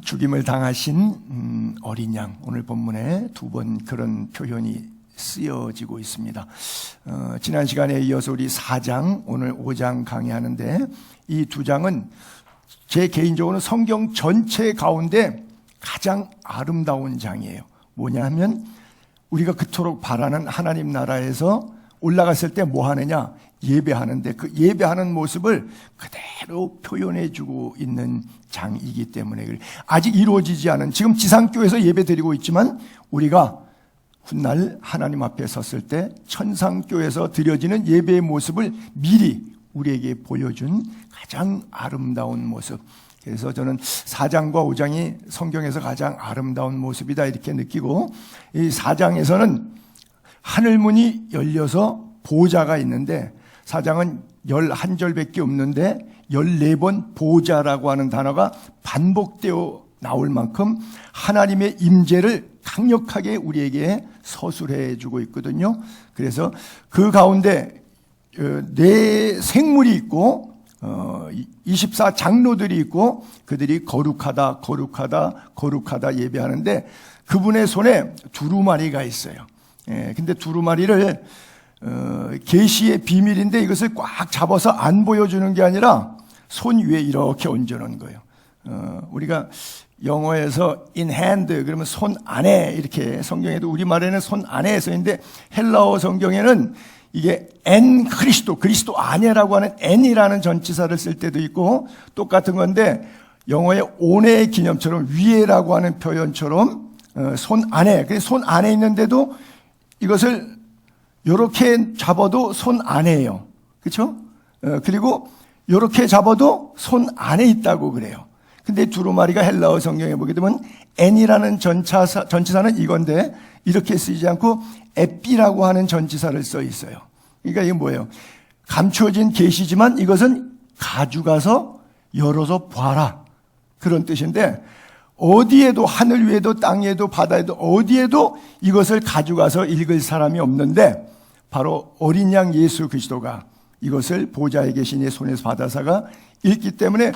죽임을 당하신 어린 양, 오늘 본문에 두 번 그런 표현이 쓰여지고 있습니다. 지난 시간에 이어서 우리 4장, 오늘 5장 강의하는데 이 두 장은 제 개인적으로는 성경 전체 가운데 가장 아름다운 장이에요. 뭐냐 하면 우리가 그토록 바라는 하나님 나라에서 올라갔을 때 뭐 하느냐? 예배하는데 그 예배하는 모습을 그대로 표현해 주고 있는 장이기 때문에 아직 이루어지지 않은, 지금 지상교회에서 예배 드리고 있지만 우리가 훗날 하나님 앞에 섰을 때 천상교회에서 드려지는 예배의 모습을 미리 우리에게 보여준 가장 아름다운 모습. 그래서 저는 4장과 5장이 성경에서 가장 아름다운 모습이다 이렇게 느끼고, 이 4장에서는 하늘문이 열려서 보좌가 있는데 4장은 11절밖에 없는데 14번 보좌라고 하는 단어가 반복되어 나올 만큼 하나님의 임재를 강력하게 우리에게 서술해 주고 있거든요. 그래서 그 가운데 네 생물이 있고 24장로들이 있고 그들이 거룩하다 거룩하다 거룩하다 예배하는데 그분의 손에 두루마리가 있어요. 근데 두루마리를 계시의 비밀인데 이것을 꽉 잡아서 안 보여주는 게 아니라 손 위에 이렇게 얹어놓은 거예요. 우리가 영어에서 in hand 그러면 손 안에, 이렇게 성경에도 우리말에는 손 안에 써 있는데 헬라어 성경에는 이게 en 그리스도 안에라고 하는 en이라는 전치사를 쓸 때도 있고 똑같은 건데 영어의 on의 기념처럼 위에라고 하는 표현처럼 손 안에, 그래서 손 안에 있는데도 이것을 이렇게 잡아도 손 안에예요. 그렇죠? 그리고 이렇게 잡아도 손 안에 있다고 그래요. 근데 두루마리가 헬라어 성경에 보게 되면 n이라는 전치사는 이건데 이렇게 쓰이지 않고 에피라고 하는 전치사를 써 있어요. 그러니까 이게 뭐예요? 감추어진 계시지만 이것은 가져가서 열어서 봐라, 그런 뜻인데 어디에도, 하늘 위에도 땅 위에도 바다에도 어디에도 이것을 가져가서 읽을 사람이 없는데 바로 어린 양 예수 그리스도가 이것을 보좌에 계신 이 손에서 받아사가 읽기 때문에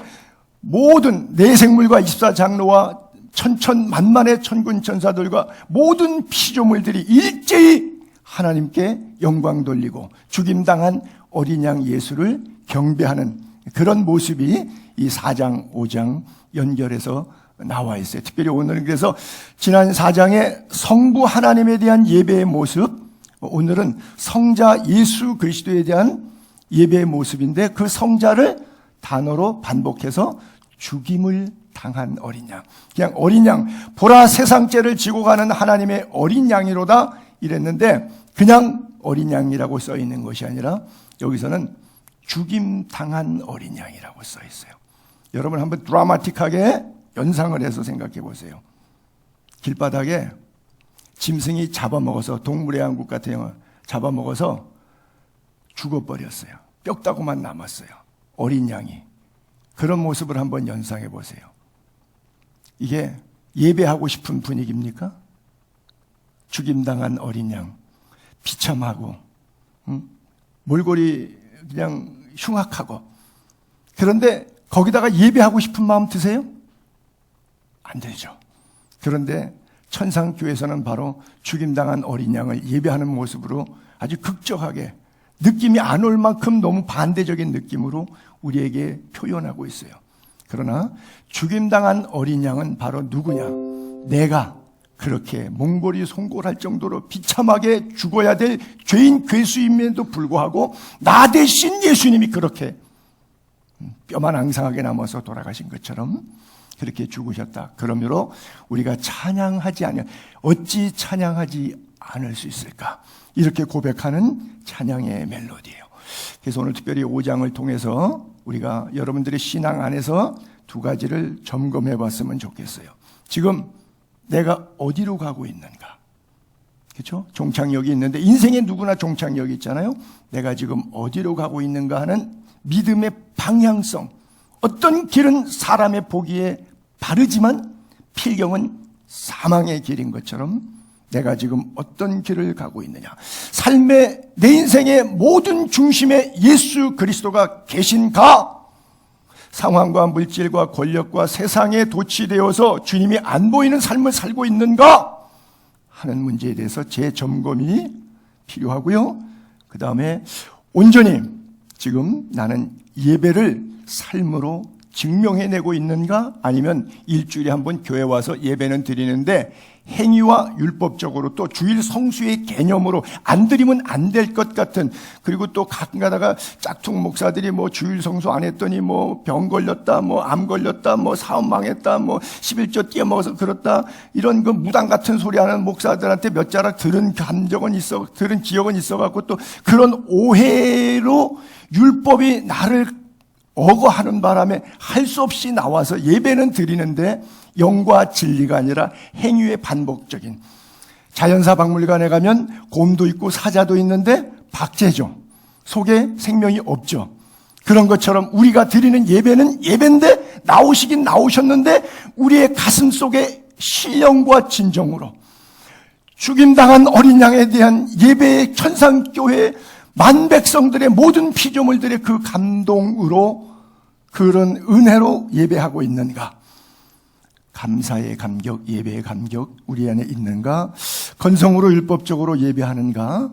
모든 네 생물과 24장로와 천천만만의 천군 천사들과 모든 피조물들이 일제히 하나님께 영광 돌리고 죽임당한 어린 양 예수를 경배하는 그런 모습이 이 4장, 5장 연결해서 나와 있어요. 특별히 오늘은 그래서 지난 4장의 성부 하나님에 대한 예배의 모습, 오늘은 성자 예수 그리스도에 대한 예배의 모습인데 그 성자를 단어로 반복해서 죽임을 당한 어린 양. 그냥 어린 양, 보라 세상죄를 지고 가는 하나님의 어린 양이로다 이랬는데 그냥 어린 양이라고 써 있는 것이 아니라 여기서는 죽임 당한 어린 양이라고 써 있어요. 여러분 한번 드라마틱하게 연상을 해서 생각해 보세요. 길바닥에 짐승이 잡아먹어서, 동물의 왕국 같은 영화 잡아먹어서 죽어버렸어요. 뼈다구만 남았어요. 어린 양이. 그런 모습을 한번 연상해 보세요. 이게 예배하고 싶은 분위기입니까? 죽임당한 어린 양, 비참하고, 몰골이 그냥 흉악하고. 그런데 거기다가 예배하고 싶은 마음 드세요? 안 되죠. 그런데 천상교회에서는 바로 죽임당한 어린 양을 예배하는 모습으로 아주 극적하게, 느낌이 안 올 만큼 너무 반대적인 느낌으로 우리에게 표현하고 있어요. 그러나 죽임당한 어린 양은 바로 누구냐? 내가 그렇게 몽골이 송골할 정도로 비참하게 죽어야 될 죄인 괴수임에도 불구하고 나 대신 예수님이 그렇게 뼈만 앙상하게 남아서 돌아가신 것처럼 그렇게 죽으셨다. 그러므로 우리가 찬양하지 않으면 어찌 찬양하지 않을 수 있을까? 이렇게 고백하는 찬양의 멜로디예요. 그래서 오늘 특별히 5장을 통해서 우리가 여러분들의 신앙 안에서 두 가지를 점검해 봤으면 좋겠어요. 지금 내가 어디로 가고 있는가? 그렇죠? 종착역이 있는데 인생에 누구나 종착역이 있잖아요. 내가 지금 어디로 가고 있는가 하는 믿음의 방향성. 어떤 길은 사람의 보기에 바르지만 필경은 사망의 길인 것처럼 내가 지금 어떤 길을 가고 있느냐. 삶의, 내 인생의 모든 중심에 예수 그리스도가 계신가? 상황과 물질과 권력과 세상에 도취되어서 주님이 안 보이는 삶을 살고 있는가 하는 문제에 대해서 재점검이 필요하고요. 그 다음에 온전히 지금 나는 예배를 삶으로 증명해내고 있는가, 아니면 일주일에 한 번 교회 와서 예배는 드리는데 행위와 율법적으로 또 주일 성수의 개념으로 안 드리면 안 될 것 같은, 그리고 또 가끔 가다가 짝퉁 목사들이 뭐 주일 성수 안 했더니 뭐 병 걸렸다, 뭐 암 걸렸다, 뭐 사업 망했다, 뭐 11조 띄어먹어서 그렇다, 이런 그 무당 같은 소리 하는 목사들한테 몇 자락 들은 기억은 있어갖고 또 그런 오해로 율법이 나를 억어하는 바람에 할 수 없이 나와서 예배는 드리는데 영과 진리가 아니라 행위의 반복적인, 자연사 박물관에 가면 곰도 있고 사자도 있는데 박제죠. 속에 생명이 없죠. 그런 것처럼 우리가 드리는 예배는 예배인데 나오시긴 나오셨는데 우리의 가슴 속에 신령과 진정으로 죽임당한 어린 양에 대한 예배의 천상교회 만 백성들의 모든 피조물들의 그 감동으로, 그런 은혜로 예배하고 있는가? 감사의 감격, 예배의 감격 우리 안에 있는가? 건성으로 율법적으로 예배하는가?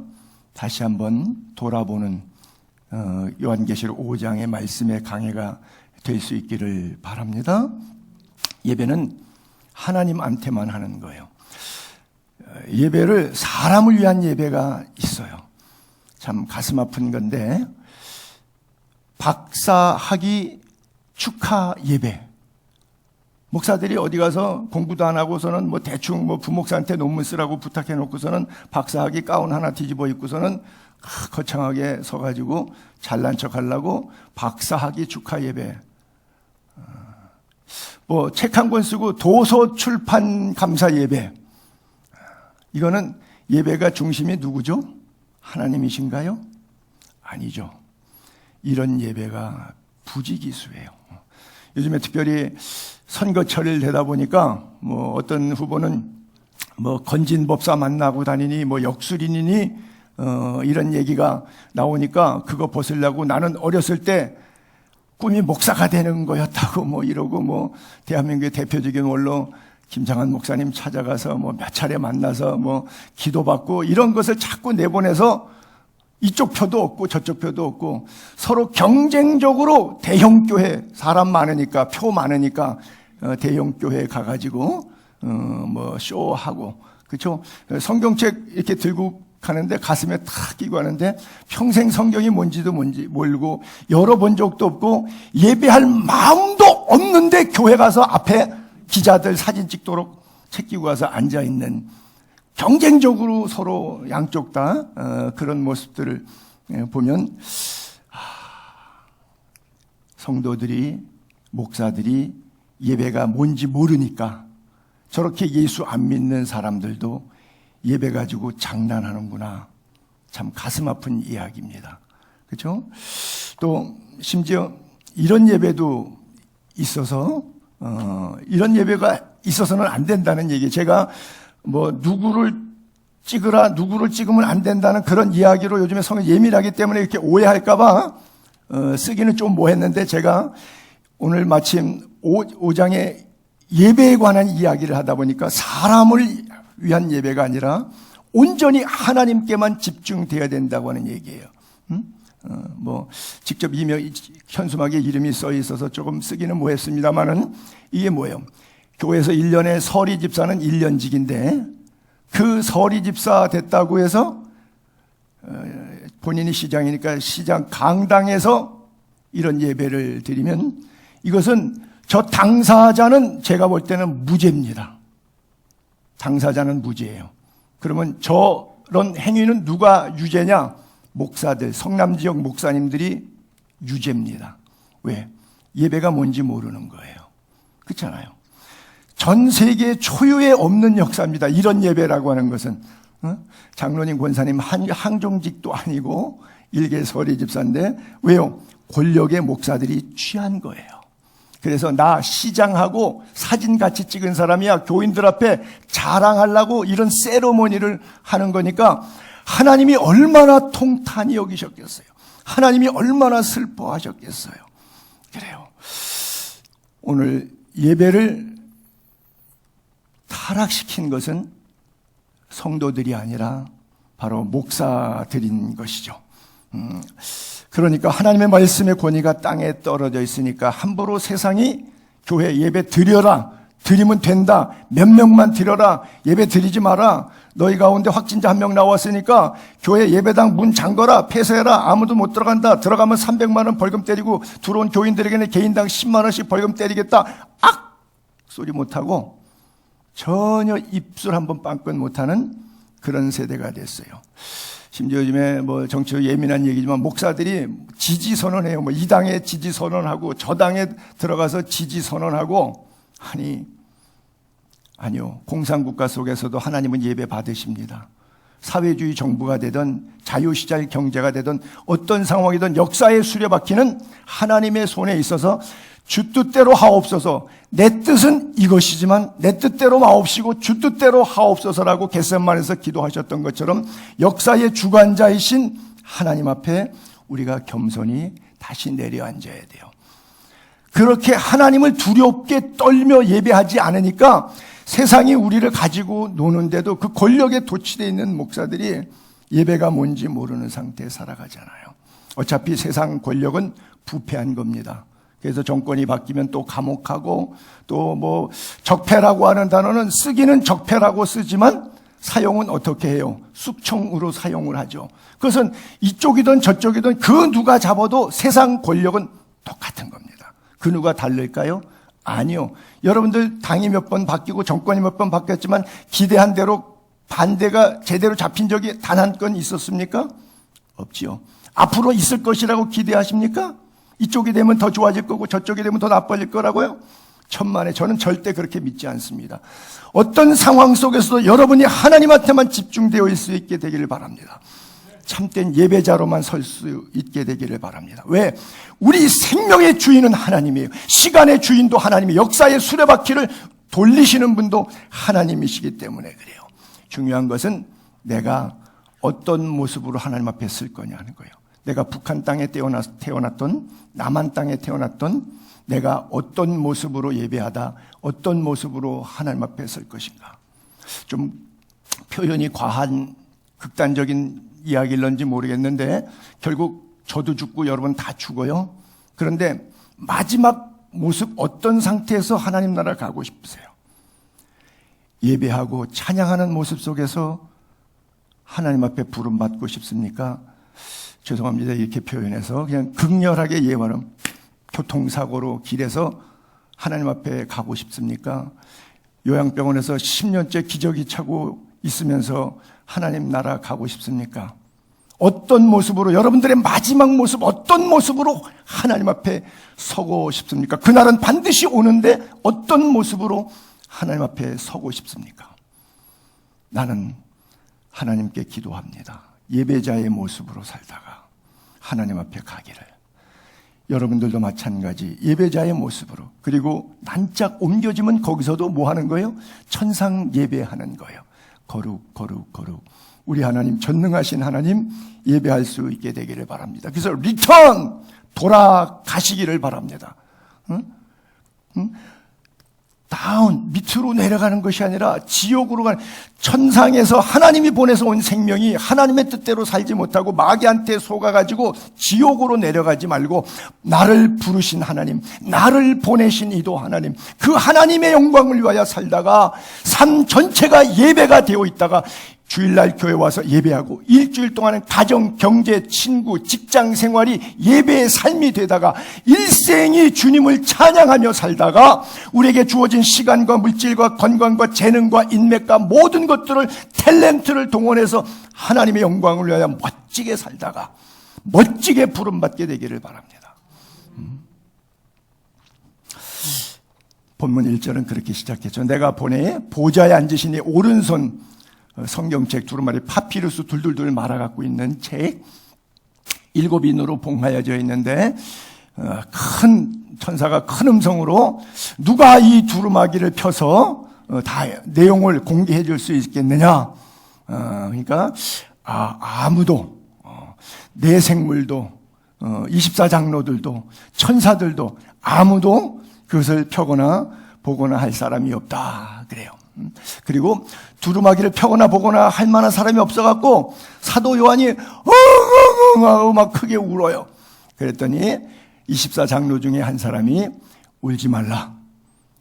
다시 한번 돌아보는 요한계시록 5장의 말씀의 강해가 될 수 있기를 바랍니다. 예배는 하나님한테만 하는 거예요. 예배를 사람을 위한 예배가 있어요. 참 가슴 아픈 건데, 박사학위 축하 예배. 목사들이 어디 가서 공부도 안 하고서는 뭐 대충 뭐 부목사한테 논문 쓰라고 부탁해 놓고서는 박사학위 가운 하나 뒤집어 입고서는 거창하게 서가지고 잘난 척 하려고 박사학위 축하 예배. 뭐 책 한 권 쓰고 도서 출판 감사 예배. 이거는 예배가 중심이 누구죠? 하나님이신가요? 아니죠. 이런 예배가 부지기수예요. 요즘에 특별히 선거철을 되다 보니까 뭐 어떤 후보는 뭐 건진법사 만나고 다니니 뭐 역술인이니 이런 얘기가 나오니까 그거 벗으려고, 나는 어렸을 때 꿈이 목사가 되는 거였다고 뭐 이러고, 뭐 대한민국의 대표적인 원로 김장한 목사님 찾아가서 뭐 몇 차례 만나서 뭐 기도받고 이런 것을 자꾸 내보내서 이쪽 표도 없고 저쪽 표도 없고 서로 경쟁적으로 대형교회, 사람 많으니까, 표 많으니까 대형교회 가가지고 뭐 쇼하고, 그렇죠? 성경책 이렇게 들고 가는데 가슴에 탁 끼고 하는데 평생 성경이 뭔지도 모르고 열어본 적도 없고 예배할 마음도 없는데 교회 가서 앞에 기자들 사진 찍도록 책 끼고 가서 앉아있는, 경쟁적으로 서로 양쪽 다 그런 모습들을 보면 성도들이, 목사들이 예배가 뭔지 모르니까 저렇게 예수 안 믿는 사람들도 예배 가지고 장난하는구나. 참 가슴 아픈 이야기입니다. 그렇죠? 또 심지어 이런 예배도 있어서 이런 예배가 있어서는 안 된다는 얘기. 제가 뭐 누구를 찍으라, 누구를 찍으면 안 된다는 그런 이야기로 요즘에 성에 예민하기 때문에 이렇게 오해할까봐 쓰기는 좀 뭐했는데, 제가 오늘 마침 5장의 예배에 관한 이야기를 하다 보니까 사람을 위한 예배가 아니라 온전히 하나님께만 집중되어야 된다고 하는 얘기예요. 뭐 직접 현수막에 이름이 써 있어서 조금 쓰기는 뭐했습니다만은, 이게 뭐예요? 교회에서 1년에 서리 집사는 1년직인데 그 서리 집사 됐다고 해서 본인이 시장이니까 시장 강당에서 이런 예배를 드리면 이것은 저 당사자는 제가 볼 때는 무죄입니다. 당사자는 무죄예요. 그러면 저런 행위는 누가 유죄냐? 목사들, 성남지역 목사님들이 유죄입니다. 왜? 예배가 뭔지 모르는 거예요. 그렇잖아요. 전 세계 초유에 없는 역사입니다. 이런 예배라고 하는 것은. 장로님, 권사님 항종직도 아니고 일개 서리 집사인데, 왜요? 권력의 목사들이 취한 거예요. 그래서 나 시장하고 사진 같이 찍은 사람이야, 교인들 앞에 자랑하려고 이런 세레모니를 하는 거니까 하나님이 얼마나 통탄히 여기셨겠어요. 하나님이 얼마나 슬퍼하셨겠어요. 그래요. 오늘 예배를 타락시킨 것은 성도들이 아니라 바로 목사들인 것이죠. 그러니까 하나님의 말씀의 권위가 땅에 떨어져 있으니까 함부로 세상이 교회 예배 드려라, 드리면 된다, 몇 명만 드려라, 예배 드리지 마라, 너희 가운데 확진자 1명 나왔으니까 교회 예배당 문 잠궈라, 폐쇄해라, 아무도 못 들어간다, 들어가면 300만 원 벌금 때리고 들어온 교인들에게는 개인당 10만 원씩 벌금 때리겠다, 악! 소리 못하고 전혀 입술 한번 빵긋 못하는 그런 세대가 됐어요. 심지어 요즘에 정치적 예민한 얘기지만 목사들이 지지 선언해요. 이 당에 지지 선언하고 저 당에 들어가서 지지 선언하고. 아니요. 공산국가 속에서도 하나님은 예배 받으십니다. 사회주의 정부가 되든 자유시장 경제가 되든 어떤 상황이든 역사의 수레바퀴는 하나님의 손에 있어서 주 뜻대로 하옵소서. 내 뜻은 이것이지만 내 뜻대로 마옵시고 주 뜻대로 하옵소서라고 겟세마네에서 기도하셨던 것처럼 역사의 주관자이신 하나님 앞에 우리가 겸손히 다시 내려앉아야 돼요. 그렇게 하나님을 두렵게 떨며 예배하지 않으니까 세상이 우리를 가지고 노는데도 그 권력에 도취되어 있는 목사들이 예배가 뭔지 모르는 상태에 살아가잖아요. 어차피 세상 권력은 부패한 겁니다. 그래서 정권이 바뀌면 또 감옥하고 또 적폐라고 하는 단어는 쓰기는 적폐라고 쓰지만 사용은 어떻게 해요? 숙청으로 사용을 하죠. 그것은 이쪽이든 저쪽이든 그 누가 잡아도 세상 권력은 똑같은 겁니다. 그 누가 다를까요? 아니요. 여러분들 당이 몇 번 바뀌고 정권이 몇 번 바뀌었지만 기대한 대로 반대가 제대로 잡힌 적이 단 한 건 있었습니까? 없지요. 앞으로 있을 것이라고 기대하십니까? 이쪽이 되면 더 좋아질 거고 저쪽이 되면 더 나빠질 거라고요? 천만에. 저는 절대 그렇게 믿지 않습니다. 어떤 상황 속에서도 여러분이 하나님한테만 집중되어 있을 수 있게 되기를 바랍니다. 참된 예배자로만 설 수 있게 되기를 바랍니다. 왜? 우리 생명의 주인은 하나님이에요. 시간의 주인도 하나님이에요. 역사의 수레바퀴를 돌리시는 분도 하나님이시기 때문에 그래요. 중요한 것은 내가 어떤 모습으로 하나님 앞에 쓸 거냐는 거예요. 내가 북한 땅에 태어났던 남한 땅에 태어났던 내가 어떤 모습으로 예배하다 어떤 모습으로 하나님 앞에 설 것인가. 좀 표현이 과한 극단적인 이야기일런지 모르겠는데 결국 저도 죽고 여러분 다 죽어요. 그런데 마지막 모습 어떤 상태에서 하나님 나라 가고 싶으세요? 예배하고 찬양하는 모습 속에서 하나님 앞에 부름받고 싶습니까? 죄송합니다. 이렇게 표현해서 그냥 극렬하게 예화는 교통사고로 길에서 하나님 앞에 가고 싶습니까? 요양병원에서 10년째 기저귀 차고 있으면서 하나님 나라 가고 싶습니까? 어떤 모습으로 여러분들의 마지막 모습 어떤 모습으로 하나님 앞에 서고 싶습니까? 그날은 반드시 오는데 어떤 모습으로 하나님 앞에 서고 싶습니까? 나는 하나님께 기도합니다. 예배자의 모습으로 살다가 하나님 앞에 가기를. 여러분들도 마찬가지 예배자의 모습으로. 그리고 난짝 옮겨지면 거기서도 뭐 하는 거예요? 천상 예배하는 거예요. 거룩 거룩 거룩. 우리 하나님 전능하신 하나님 예배할 수 있게 되기를 바랍니다. 그래서 리턴 돌아가시기를 바랍니다. 다운 밑으로 내려가는 것이 아니라 지옥으로 가는, 천상에서 하나님이 보내서 온 생명이 하나님의 뜻대로 살지 못하고 마귀한테 속아가지고 지옥으로 내려가지 말고 나를 부르신 하나님, 나를 보내신 이도 하나님, 그 하나님의 영광을 위하여 살다가 삶 전체가 예배가 되어 있다가 주일날 교회 와서 예배하고 일주일 동안은 가정, 경제, 친구, 직장 생활이 예배의 삶이 되다가 일생이 주님을 찬양하며 살다가 우리에게 주어진 시간과 물질과 건강과 재능과 인맥과 모든 것들을 탤런트를 동원해서 하나님의 영광을 위하여 멋지게 살다가 멋지게 부름받게 되기를 바랍니다. 본문 1절은 그렇게 시작했죠. 내가 보내 보좌에 앉으시니 오른손, 성경책 두루마리 파피루스 둘둘둘 말아갖고 있는 책 7인으로 봉하여져 있는데 큰 천사가 큰 음성으로 누가 이 두루마기를 펴서 다 내용을 공개해 줄 수 있겠느냐. 그러니까 아무도, 내 생물도 24장로들도 천사들도 아무도 그것을 펴거나 보거나 할 사람이 없다 그래요. 그리고 두루마기를 펴거나 보거나 할 만한 사람이 없어갖고 사도 요한이 하고 막 크게 울어요. 그랬더니 24장로 중에 한 사람이 울지 말라.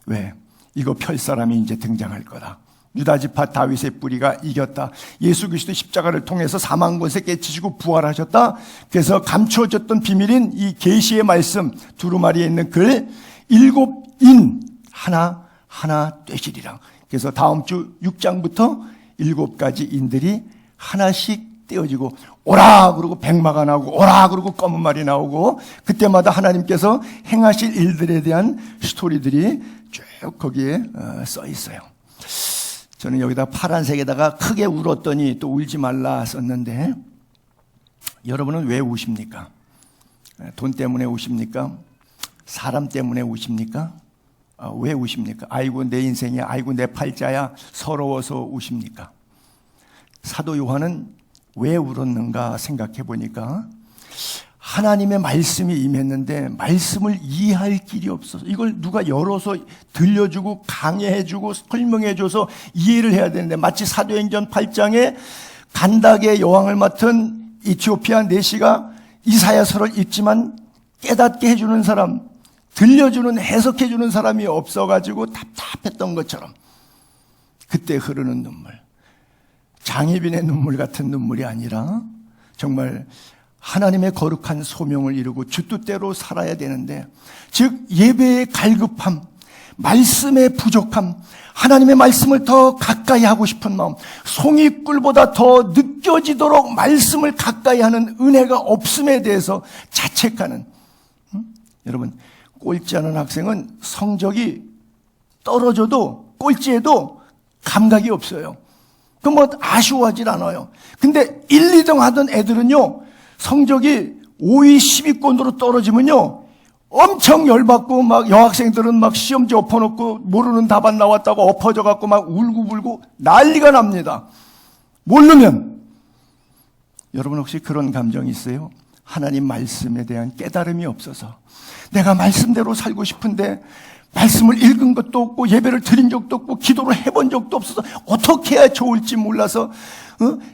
왜? 이거 펼 사람이 이제 등장할 거다. 유다지파 다윗의 뿌리가 이겼다. 예수 그리스도 십자가를 통해서 사망 권세 깨치시고 부활하셨다. 그래서 감추어졌던 비밀인 이 계시의 말씀 두루마리에 있는 글 7인 하나 되시리라. 그래서 다음 주 6장부터 7가지 인들이 하나씩 떼어지고 오라 그러고 백마가 나오고 오라 그러고 검은 말이 나오고 그때마다 하나님께서 행하실 일들에 대한 스토리들이 쭉 거기에 써 있어요. 저는 여기다 파란색에다가 크게 울었더니 또 울지 말라 썼는데 여러분은 왜 우십니까? 돈 때문에 우십니까? 사람 때문에 우십니까? 왜 우십니까? 아이고 내 인생이야, 아이고 내 팔자야, 서러워서 우십니까? 사도 요한은 왜 울었는가 생각해 보니까 하나님의 말씀이 임했는데 말씀을 이해할 길이 없어서 이걸 누가 열어서 들려주고 강해해주고 설명해줘서 이해를 해야 되는데 마치 사도행전 8장에 간닥의 여왕을 맡은 이티오피아 내시가 이사야서를 읽지만 깨닫게 해주는 사람, 들려주는 해석해주는 사람이 없어가지고 답답했던 것처럼 그때 흐르는 눈물, 장희빈의 눈물 같은 눈물이 아니라 정말 하나님의 거룩한 소명을 이루고 주 뜻대로 살아야 되는데, 즉 예배의 갈급함, 말씀의 부족함, 하나님의 말씀을 더 가까이 하고 싶은 마음, 송이꿀보다 더 느껴지도록 말씀을 가까이 하는 은혜가 없음에 대해서 자책하는, 여러분 꼴찌하는 학생은 성적이 떨어져도 꼴찌해도 감각이 없어요. 그 뭐 아쉬워하질 않아요. 근데 1, 2등 하던 애들은요, 성적이 5위 10위권으로 떨어지면요 엄청 열받고 막 여학생들은 막 시험지 엎어놓고 모르는 답안 나왔다고 엎어져 갖고 막 울고불고 난리가 납니다. 모르면. 여러분 혹시 그런 감정이 있어요? 하나님 말씀에 대한 깨달음이 없어서 내가 말씀대로 살고 싶은데 말씀을 읽은 것도 없고 예배를 드린 적도 없고 기도를 해본 적도 없어서 어떻게 해야 좋을지 몰라서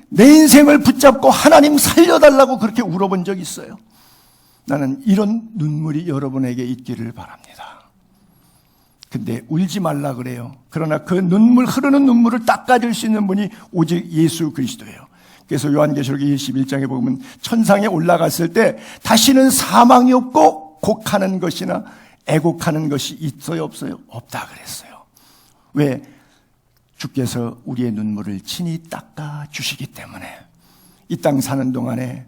내 인생을 붙잡고 하나님 살려달라고 그렇게 울어본 적이 있어요. 나는 이런 눈물이 여러분에게 있기를 바랍니다. 근데 울지 말라 그래요. 그러나 그 눈물, 흐르는 눈물을 닦아줄 수 있는 분이 오직 예수 그리스도예요. 그래서 요한계시록 21장에 보면 천상에 올라갔을 때 다시는 사망이 없고 곡하는 것이나 애곡하는 것이 있어요 없어요? 없다 그랬어요. 왜? 주께서 우리의 눈물을 친히 닦아주시기 때문에. 이 땅 사는 동안에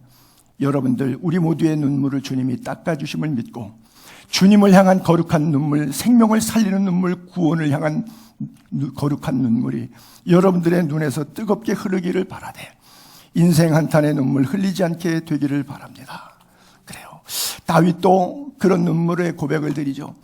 여러분들 우리 모두의 눈물을 주님이 닦아주심을 믿고 주님을 향한 거룩한 눈물, 생명을 살리는 눈물, 구원을 향한 거룩한 눈물이 여러분들의 눈에서 뜨겁게 흐르기를 바라되 인생 한탄의 눈물 흘리지 않게 되기를 바랍니다. 그래요. 다윗도 그런 눈물의 고백을 드리죠.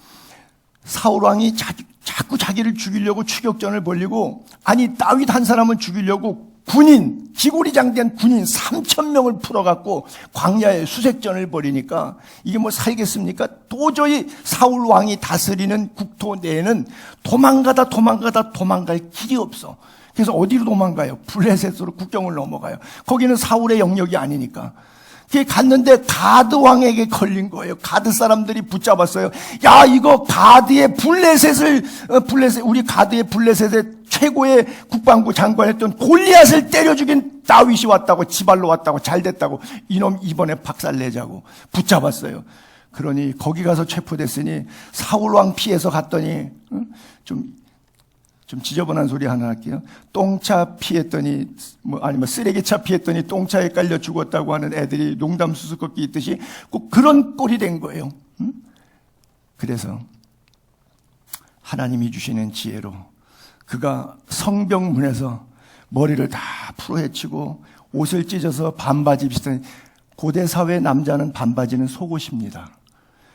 사울왕이 자꾸 자기를 죽이려고 추격전을 벌이고, 아니 다윗 한 사람은 죽이려고 군인, 지고리장된 군인 3,000명을 풀어갖고 광야에 수색전을 벌이니까 이게 뭐 살겠습니까? 도저히 사울왕이 다스리는 국토 내에는 도망갈 길이 없어. 그래서 어디로 도망가요? 블레셋으로 국경을 넘어가요. 거기는 사울의 영역이 아니니까. 그게 갔는데 가드 왕에게 걸린 거예요. 가드 사람들이 붙잡았어요. 야, 이거 가드의 우리 가드의 블레셋의 최고의 국방부 장관이었던 골리앗을 때려 죽인 다윗이 왔다고, 지발로 왔다고, 잘 됐다고, 이놈 이번에 박살내자고 붙잡았어요. 그러니 거기 가서 체포됐으니 사울 왕 피해서 갔더니 좀 지저분한 소리 하나 할게요. 똥차 피했더니 아니면 쓰레기차 피했더니 똥차에 깔려 죽었다고 하는 애들이 농담 수수께끼 있듯이 꼭 그런 꼴이 된 거예요. 그래서 하나님이 주시는 지혜로 그가 성벽문에서 머리를 다 풀어헤치고 옷을 찢어서 반바지 비슷한, 고대 사회 남자는 반바지는 속옷입니다.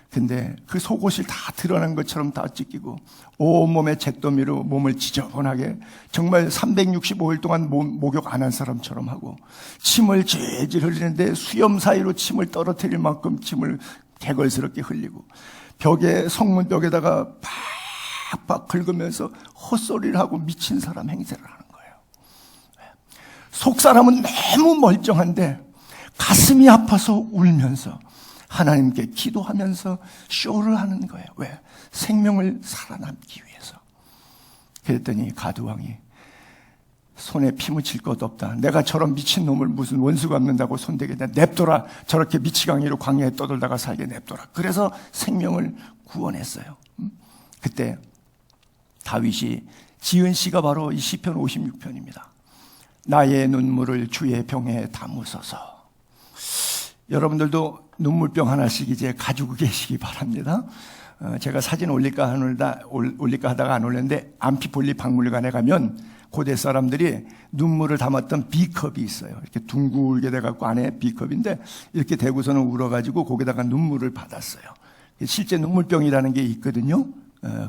근데 그 속옷이 다 드러난 것처럼 다 찢기고 온몸에 잿더미로 몸을 지저분하게 정말 365일 동안 목욕 안 한 사람처럼 하고 침을 질질 흘리는데 수염 사이로 침을 떨어뜨릴 만큼 침을 개걸스럽게 흘리고 벽에, 성문벽에다가 팍팍 긁으면서 헛소리를 하고 미친 사람 행세를 하는 거예요. 속 사람은 너무 멀쩡한데 가슴이 아파서 울면서 하나님께 기도하면서 쇼를 하는 거예요. 왜? 생명을 살아남기 위해서. 그랬더니 가두왕이 손에 피 묻힐 것 없다. 내가 저런 미친놈을 무슨 원수 갚는다고 손대겠냐. 냅둬라. 저렇게 미치광이로 광야에 떠돌다가 살게 냅둬라. 그래서 생명을 구원했어요. 그때 다윗이 지은 시가 바로 이 시편 56편입니다. 나의 눈물을 주의 병에 담으소서. 여러분들도 눈물병 하나씩 이제 가지고 계시기 바랍니다. 제가 사진 올릴까 하다가 안 올렸는데 암피폴리 박물관에 가면 고대 사람들이 눈물을 담았던 B컵이 있어요. 이렇게 둥글게 돼갖고 안에 B컵인데 이렇게 대고서는 울어가지고 거기다가 눈물을 받았어요. 실제 눈물병이라는 게 있거든요.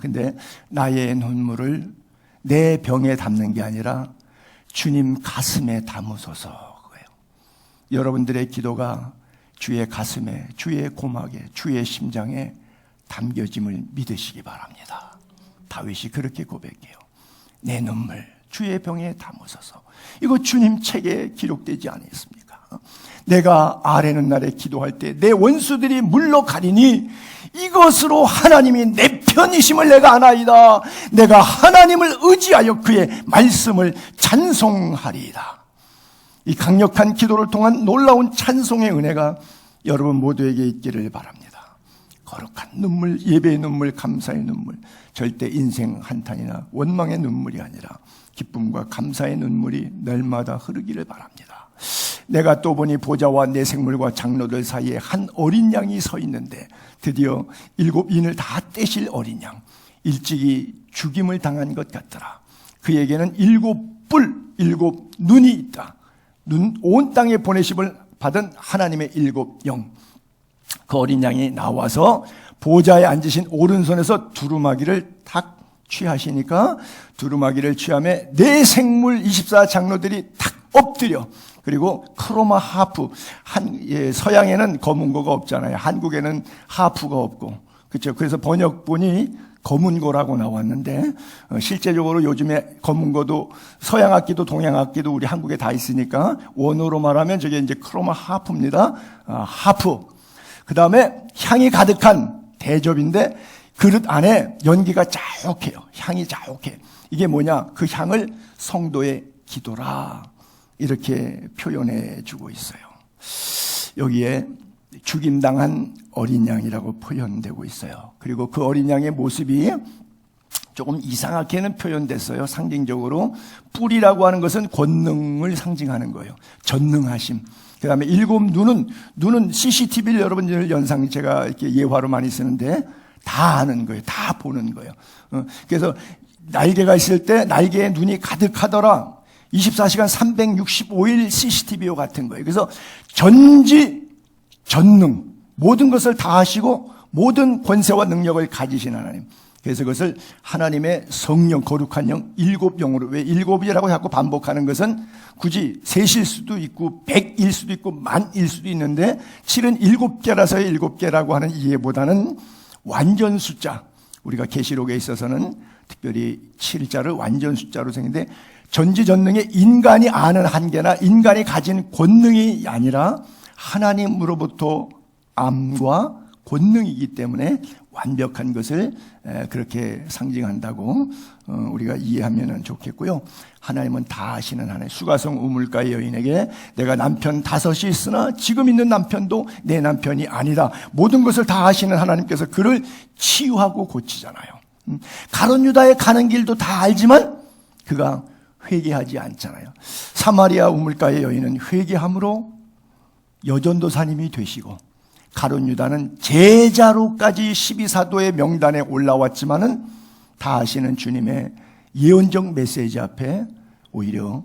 근데 나의 눈물을 내 병에 담는 게 아니라 주님 가슴에 담으소서 그거예요. 여러분들의 기도가 주의 가슴에, 주의 고막에, 주의 심장에 담겨짐을 믿으시기 바랍니다. 다윗이 그렇게 고백해요. 내 눈물 주의 병에 담으소서. 이거 주님 책에 기록되지 않았습니까? 내가 아뢰는 날에 기도할 때 내 원수들이 물러가리니 이것으로 하나님이 내 편이심을 내가 아나이다. 내가 하나님을 의지하여 그의 말씀을 찬송하리이다. 이 강력한 기도를 통한 놀라운 찬송의 은혜가 여러분 모두에게 있기를 바랍니다. 거룩한 눈물, 예배의 눈물, 감사의 눈물, 절대 인생 한탄이나 원망의 눈물이 아니라 기쁨과 감사의 눈물이 날마다 흐르기를 바랍니다. 내가 또 보니 보좌와 내 생물과 장로들 사이에 한 어린 양이 서 있는데 드디어 7인을 다 떼실 어린 양, 일찍이 죽임을 당한 것 같더라. 그에게는 7뿔, 7눈이 있다. 온 땅에 보내심을 받은 하나님의 7영. 그 어린 양이 나와서 보좌에 앉으신 오른손에서 두루마기를 탁 취하시니까 두루마기를 취함에 네 생물 24장로들이 탁 엎드려. 그리고 크로마 하프, 서양에는 검은고가 없잖아요. 한국에는 하프가 없고, 그렇죠. 그래서 번역본이 검은고라고 나왔는데 실제적으로 요즘에 검은고도 서양 악기도 동양 악기도 우리 한국에 다 있으니까 원어로 말하면 저게 이제 크로마 하프입니다. 하프. 그 다음에 향이 가득한 대접인데 그릇 안에 연기가 자욱해요. 향이 자욱해. 이게 뭐냐? 그 향을 성도의 기도라. 이렇게 표현해 주고 있어요. 여기에 죽임당한 어린 양이라고 표현되고 있어요. 그리고 그 어린 양의 모습이 조금 이상하게는 표현됐어요. 상징적으로 뿔이라고 하는 것은 권능을 상징하는 거예요. 전능하심. 그 다음에 7눈은 CCTV를 여러분들 연상 제가 이렇게 예화로 많이 쓰는데 다 아는 거예요. 다 보는 거예요. 그래서 날개가 있을 때 날개에 눈이 가득하더라. 24시간 365일 CCTV와 같은 거예요. 그래서 전지 전능 모든 것을 다 하시고 모든 권세와 능력을 가지신 하나님. 그래서 그것을 하나님의 성령 거룩한 영 7영으로 왜 7이라고 자꾸 반복하는 것은 굳이 셋일 수도 있고 100일 수도 있고 10,000일 수도 있는데 7은 7개라서 7개라고 하는 이해보다는 완전 숫자. 우리가 계시록에 있어서는 특별히 7자를 완전 숫자로 생겼는데 전지전능의 인간이 아는 한계나 인간이 가진 권능이 아니라 하나님으로부터 암과 권능이기 때문에 완벽한 것을 그렇게 상징한다고 우리가 이해하면 좋겠고요. 하나님은 다 아시는 하나님. 수가성 우물가의 여인에게 내가 남편 5이 있으나 지금 있는 남편도 내 남편이 아니다. 모든 것을 다 아시는 하나님께서 그를 치유하고 고치잖아요. 가룟 유다에 가는 길도 다 알지만 그가 회개하지 않잖아요. 사마리아 우물가의 여인은 회개함으로 여전도사님이 되시고 가룟 유다는 제자로까지 12사도의 명단에 올라왔지만은 다 아시는 주님의 예언적 메시지 앞에 오히려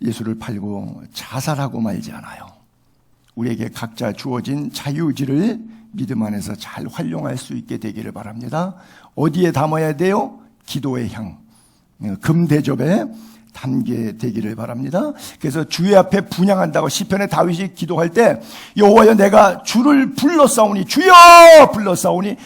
예수를 팔고 자살하고 말지 않아요. 우리에게 각자 주어진 자유의지를 믿음 안에서 잘 활용할 수 있게 되기를 바랍니다. 어디에 담아야 돼요? 기도의 향, 금대접에 담게 되기를 바랍니다. 그래서 주의 앞에 분향한다고 시편의 다윗이 기도할 때 여호와여 내가 주를 불러싸우니 주여 불러싸우니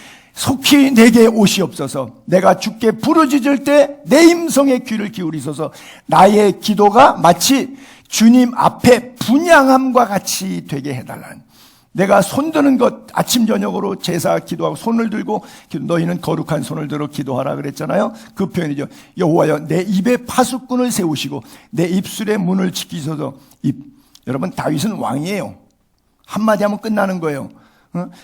속히 내게 오시옵소서. 내가 주께 부르짖을 때 내 임성에 귀를 기울이소서. 나의 기도가 마치 주님 앞에 분향함과 같이 되게 해달라는, 내가 손드는 것, 아침 저녁으로 제사 기도하고 손을 들고 너희는 거룩한 손을 들어 기도하라 그랬잖아요. 그 표현이죠. 여호와여 내 입에 파수꾼을 세우시고 내 입술의 문을 지키소서. 여러분, 다윗은 왕이에요. 한마디 하면 끝나는 거예요.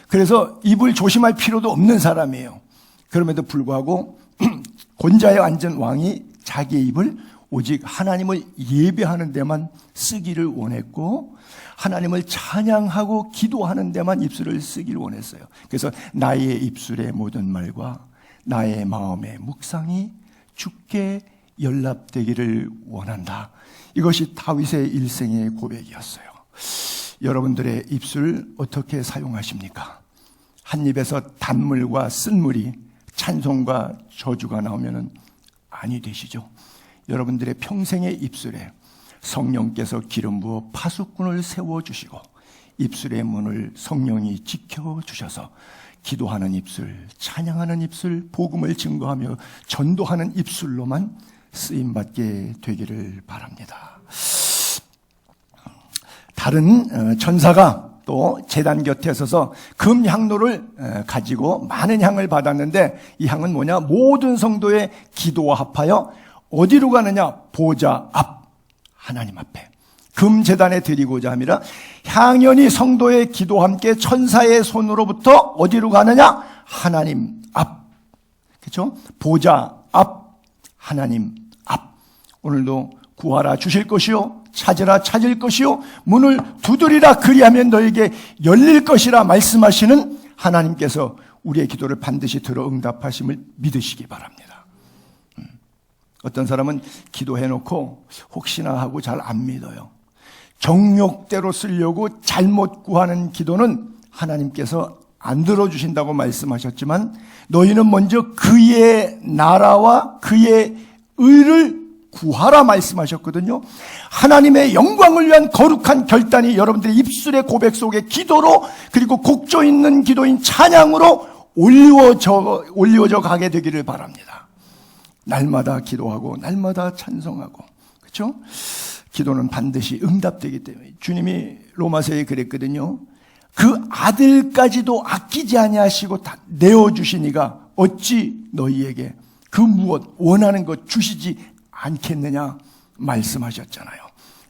그래서 입을 조심할 필요도 없는 사람이에요. 그럼에도 불구하고 권자에 앉은 왕이 자기의 입을 오직 하나님을 예배하는 데만 쓰기를 원했고, 하나님을 찬양하고 기도하는 데만 입술을 쓰기를 원했어요. 그래서 나의 입술의 모든 말과 나의 마음의 묵상이 주께 연락되기를 원한다. 이것이 다윗의 일생의 고백이었어요. 여러분들의 입술 어떻게 사용하십니까? 한 입에서 단물과 쓴물이, 찬송과 저주가 나오면 아니 되시죠? 여러분들의 평생의 입술에 성령께서 기름 부어 파수꾼을 세워주시고 입술의 문을 성령이 지켜주셔서 기도하는 입술, 찬양하는 입술, 복음을 증거하며 전도하는 입술로만 쓰임받게 되기를 바랍니다. 다른 천사가 또 제단 곁에 서서 금향로를 가지고 많은 향을 받았는데, 이 향은 뭐냐? 모든 성도의 기도와 합하여 어디로 가느냐? 보좌 앞, 하나님 앞에 금제단에 드리고자 함이라. 향연이 성도의 기도와 함께 천사의 손으로부터 어디로 가느냐? 하나님 앞. 그렇죠? 보좌 앞, 하나님 앞. 오늘도 구하라 주실 것이요, 찾으라 찾을 것이요, 문을 두드리라 그리하면 너에게 열릴 것이라 말씀하시는 하나님께서 우리의 기도를 반드시 들어 응답하심을 믿으시기 바랍니다. 어떤 사람은 기도해놓고 혹시나 하고 잘 안 믿어요. 정욕대로 쓰려고 잘못 구하는 기도는 하나님께서 안 들어주신다고 말씀하셨지만, 너희는 먼저 그의 나라와 그의 의를 구하라 말씀하셨거든요. 하나님의 영광을 위한 거룩한 결단이 여러분들의 입술의 고백 속에 기도로, 그리고 곡조 있는 기도인 찬양으로 올리워져 가게 되기를 바랍니다. 날마다 기도하고 날마다 찬송하고, 그렇죠? 기도는 반드시 응답되기 때문에 주님이 로마서에 그랬거든요. 그 아들까지도 아끼지 아니하시고 다 내어주시니가 어찌 너희에게 그 무엇 원하는 것 주시지 않겠느냐 말씀하셨잖아요.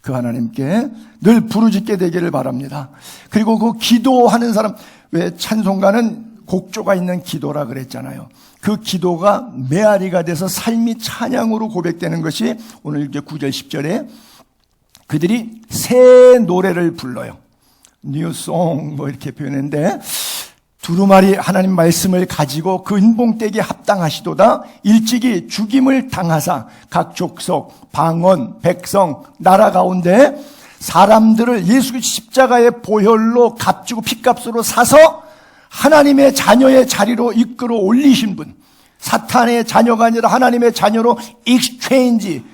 그 하나님께 늘 부르짖게 되기를 바랍니다. 그리고 그 기도하는 사람, 왜 찬송가는 곡조가 있는 기도라 그랬잖아요. 그 기도가 메아리가 돼서 삶이 찬양으로 고백되는 것이 오늘 이제 9절 10절에 그들이 새 노래를 불러요. 뉴송 뭐 이렇게 표현했는데, 두루마리 하나님 말씀을 가지고 그 은봉대기에 합당하시도다. 일찍이 죽임을 당하사 각 족속, 방언, 백성, 나라 가운데 사람들을 예수 십자가의 보혈로 값주고 피값으로 사서 하나님의 자녀의 자리로 이끌어 올리신 분, 사탄의 자녀가 아니라 하나님의 자녀로 익스체인지,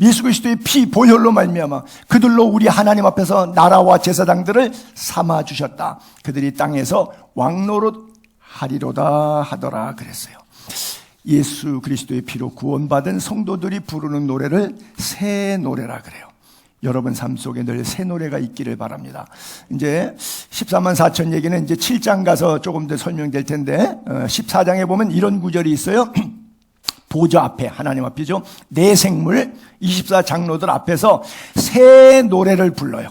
예수 그리스도의 피 보혈로 말미암아 그들로 우리 하나님 앞에서 나라와 제사장들을 삼아 주셨다. 그들이 땅에서 왕노릇 하리로다 하더라 그랬어요. 예수 그리스도의 피로 구원받은 성도들이 부르는 노래를 새 노래라 그래요. 여러분 삶 속에 늘 새 노래가 있기를 바랍니다. 이제 14만 4천 얘기는 이제 7장 가서 조금 더 설명될 텐데, 14장에 보면 이런 구절이 있어요. 보좌 앞에, 하나님 앞이죠. 내 생물 24장로들 앞에서 새 노래를 불러요.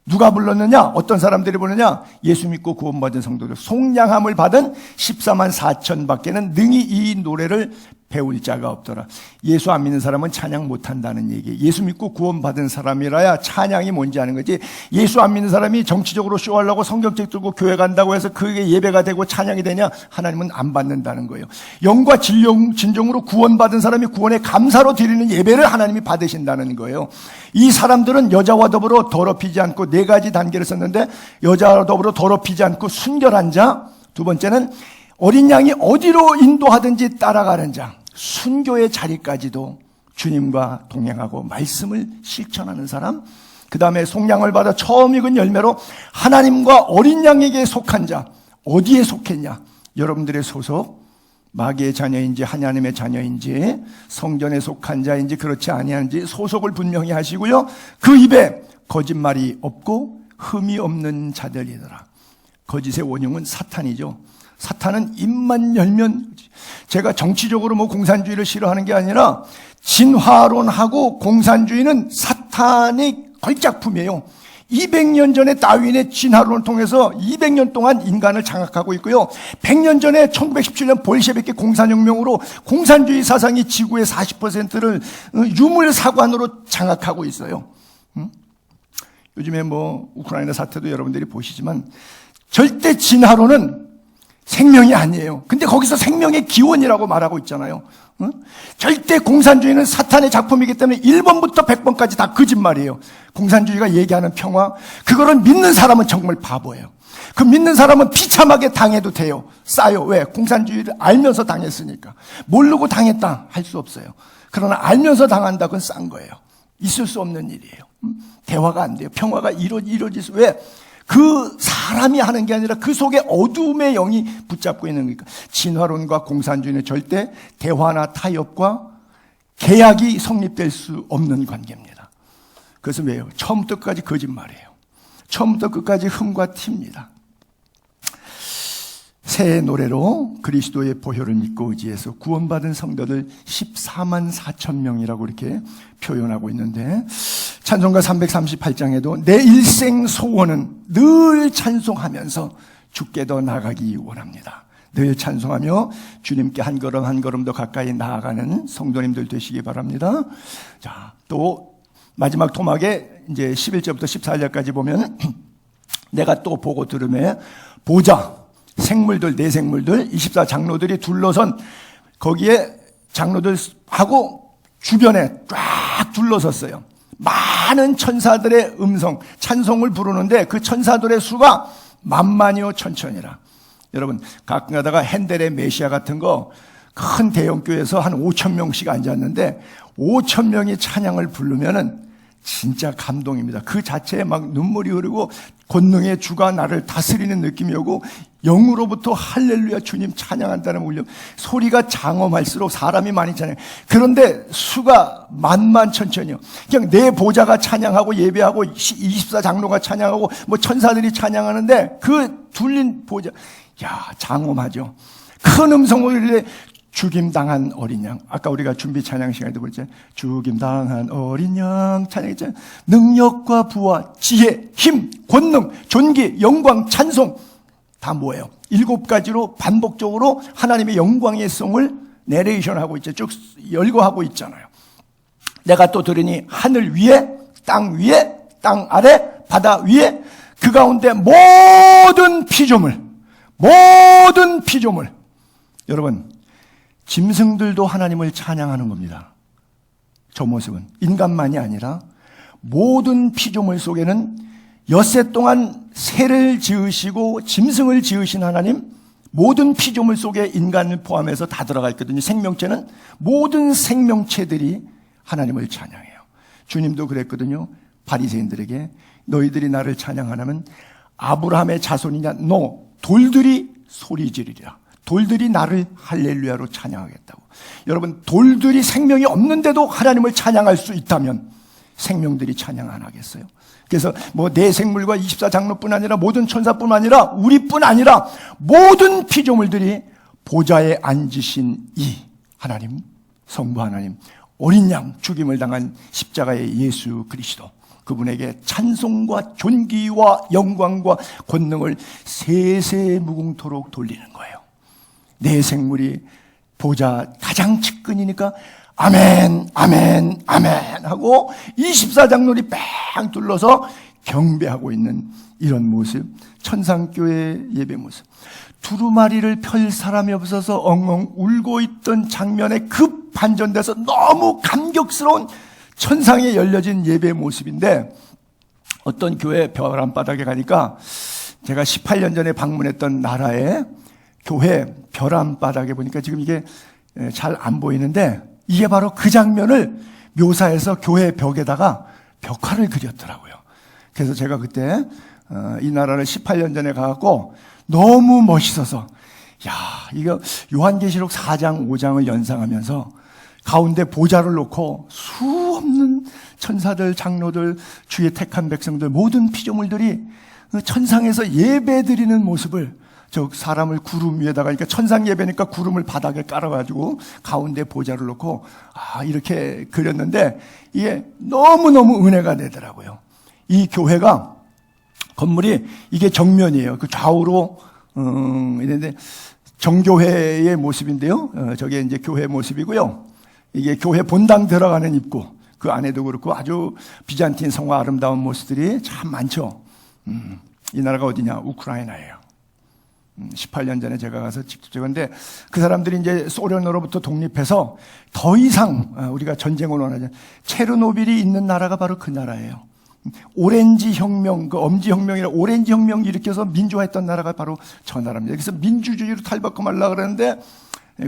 누가 불렀느냐? 어떤 사람들이 부르느냐? 예수 믿고 구원받은 성도들, 속량함을 받은 14만 4천 밖에는 능히 이 노래를 배울 자가 없더라. 예수 안 믿는 사람은 찬양 못한다는 얘기. 예수 믿고 구원받은 사람이라야 찬양이 뭔지 아는 거지. 예수 안 믿는 사람이 정치적으로 쇼하려고 성경책 들고 교회 간다고 해서 그게 예배가 되고 찬양이 되냐? 하나님은 안 받는다는 거예요. 영과 진정으로 구원받은 사람이 구원의 감사로 드리는 예배를 하나님이 받으신다는 거예요. 이 사람들은 여자와 더불어 더럽히지 않고, 네 가지 단계를 썼는데, 여자와 더불어 더럽히지 않고 순결한 자, 두 번째는 어린 양이 어디로 인도하든지 따라가는 자, 순교의 자리까지도 주님과 동행하고 말씀을 실천하는 사람, 그 다음에 속량을 받아 처음 익은 열매로 하나님과 어린 양에게 속한 자, 어디에 속했냐? 여러분들의 소속, 마귀의 자녀인지 하나님의 자녀인지 성전에 속한 자인지 그렇지 아니한지 소속을 분명히 하시고요. 그 입에 거짓말이 없고 흠이 없는 자들이더라. 거짓의 원흉은 사탄이죠. 사탄은 입만 열면, 제가 정치적으로 뭐 공산주의를 싫어하는 게 아니라 진화론하고 공산주의는 사탄의 걸작품이에요. 200년 전에 다윈의 진화론을 통해서 200년 동안 인간을 장악하고 있고요. 100년 전에 1917년 볼셰비키 공산혁명으로 공산주의 사상이 지구의 40%를 유물사관으로 장악하고 있어요. 요즘에 뭐 우크라이나 사태도 여러분들이 보시지만 절대 진화론은 생명이 아니에요. 근데 거기서 생명의 기원이라고 말하고 있잖아요. 절대 공산주의는 사탄의 작품이기 때문에 1번부터 100번까지 다 거짓말이에요. 공산주의가 얘기하는 평화, 그거를 믿는 사람은 정말 바보예요. 그 믿는 사람은 비참하게 당해도 돼요. 싸요. 왜? 공산주의를 알면서 당했으니까. 모르고 당했다 할 수 없어요. 그러나 알면서 당한다, 그건 싼 거예요. 있을 수 없는 일이에요. 대화가 안 돼요. 평화가 이루어질 수, 왜? 그 사람이 하는 게 아니라 그 속에 어둠의 영이 붙잡고 있는 거니까. 진화론과 공산주의는 절대 대화나 타협과 계약이 성립될 수 없는 관계입니다. 그것은 왜요? 처음부터 끝까지 거짓말이에요. 처음부터 끝까지 흠과 티입니다. 새 노래로 그리스도의 보혈을 믿고 의지해서 구원받은 성도들 14만 4천 명이라고 이렇게 표현하고 있는데, 찬송가 338장에도 내 일생 소원은 늘 찬송하면서 주께 더 나아가기 원합니다. 늘 찬송하며 주님께 한 걸음 한 걸음 더 가까이 나아가는 성도님들 되시기 바랍니다. 자, 또 마지막 토막에 이제 11절부터 14절까지 보면 내가 또 보고 들으매 보자, 생물들, 네 생물들, 24장로들이 둘러선, 거기에 장로들하고 주변에 쫙 둘러섰어요. 많은 천사들의 음성, 찬송을 부르는데 그 천사들의 수가 만만이요 천천이라. 여러분, 가끔 가다가 핸델의 메시아 같은 거 큰 대형교회에서 한 5천 명씩 앉았는데 5천 명이 찬양을 부르면은 진짜 감동입니다. 그 자체에 막 눈물이 흐르고 권능의 주가 나를 다스리는 느낌이 오고 영으로부터 할렐루야 주님 찬양한다는 울림, 소리가 장엄할수록 사람이 많이 찬양. 그런데 수가 만만천천이요. 그냥 내 보좌가 찬양하고 예배하고 24장로가 찬양하고 뭐 천사들이 찬양하는데 그 둘린 보좌, 야, 장엄하죠. 큰 음성으로 죽임당한 어린 양. 아까 우리가 준비 찬양 시간에도 그랬죠. 죽임당한 어린 양 찬양했잖아요. 능력과 부와 지혜, 힘, 권능, 존귀, 영광, 찬송 다 뭐예요? 7가지로 반복적으로 하나님의 영광의 성을 내레이션하고 있죠. 쭉 열거하고 있잖아요. 내가 또 들으니 하늘 위에, 땅 위에, 땅 아래, 바다 위에, 그 가운데 모든 피조물, 여러분, 짐승들도 하나님을 찬양하는 겁니다. 저 모습은 인간만이 아니라 모든 피조물 속에는 엿새 동안 새를 지으시고 짐승을 지으신 하나님, 모든 피조물 속에 인간을 포함해서 다 들어가 있거든요. 생명체는 모든 생명체들이 하나님을 찬양해요. 주님도 그랬거든요. 바리새인들에게 너희들이 나를 찬양하라면 아브라함의 자손이냐? No, 돌들이 소리 지르리라. 돌들이 나를 할렐루야로 찬양하겠다고. 여러분, 돌들이 생명이 없는데도 하나님을 찬양할 수 있다면 생명들이 찬양 안 하겠어요? 그래서 뭐 내 생물과 24장로뿐 아니라 모든 천사뿐 아니라 우리뿐 아니라 모든 피조물들이 보좌에 앉으신 이 하나님, 성부 하나님, 어린 양 죽임을 당한 십자가의 예수 그리스도, 그분에게 찬송과 존귀와 영광과 권능을 세세무궁토록 돌리는 거예요. 내 생물이 보좌 가장 측근이니까 아멘, 아멘, 아멘 하고 24장로들이 뺑 둘러서 경배하고 있는 이런 모습, 천상교회 예배 모습. 두루마리를 펼 사람이 없어서 엉엉 울고 있던 장면에 급 반전돼서 너무 감격스러운 천상에 열려진 예배 모습인데, 어떤 교회 벼랑바닥에 가니까 제가 18년 전에 방문했던 나라의 교회 벼랑바닥에 보니까 지금 이게 잘 안 보이는데, 이게 바로 그 장면을 묘사해서 교회 벽에다가 벽화를 그렸더라고요. 그래서 제가 그때 이 나라를 18년 전에 가갖고 너무 멋있어서, 야, 이거 요한계시록 4장, 5장을 연상하면서 가운데 보좌를 놓고 수없는 천사들, 장로들, 주의 택한 백성들, 모든 피조물들이 천상에서 예배 드리는 모습을, 저 사람을 구름 위에다가, 그러니까 천상 예배니까 구름을 바닥에 깔아가지고 가운데 보좌를 놓고 이렇게 그렸는데 이게 너무너무 은혜가 되더라고요. 이 교회가 건물이 이게 정면이에요. 그 좌우로 이런데 정교회의 모습인데요. 저게 이제 교회 모습이고요. 이게 교회 본당 들어가는 입구, 그 안에도 그렇고 아주 비잔틴 성화 아름다운 모습들이 참 많죠. 이 나라가 어디냐? 우크라이나예요. 18년 전에 제가 가서 직접 찍었는데 그 사람들이 이제 소련으로부터 독립해서 더 이상 우리가 전쟁을 원하지, 체르노빌이 있는 나라가 바로 그 나라예요. 오렌지 혁명, 그 엄지 혁명이라 오렌지 혁명 일으켜서 민주화했던 나라가 바로 저 나라입니다. 그래서 민주주의로 탈바꿈하려고 그러는데